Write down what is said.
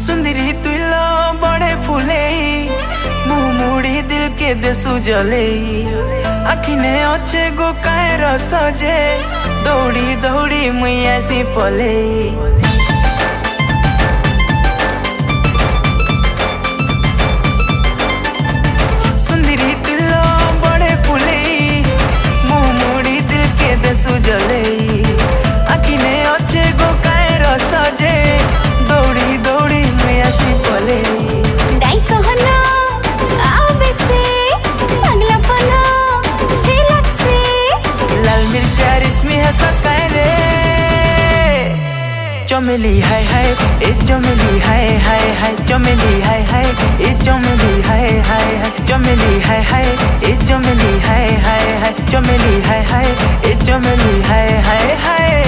सुंदरी तुलो बड़े फूले मुड़ी दिल के देसु जले आखिने अच्छे गो काय रस जे दौड़ी दौड़ी मुई आसी पले सुंदरी तुलो बड़े फूले मुड़ी दिल के देसु जले आखिने अच्छे गो काय रस जे दौड़ी दौड़ी मुई आसी पले डाई कहना आवे से पगला पना झिलक से लाल मिर्चा रिस्मी है सकाय रे चमेली हाय हाय ए चमेली हाय हाय हाय चमेली हाय हाय ए चमेली हाय हाय हाय चमेली हाय हाय ए चमेली हाय हाय हाय चमेली हाय हाय ए चमेली हाय हाय हाय।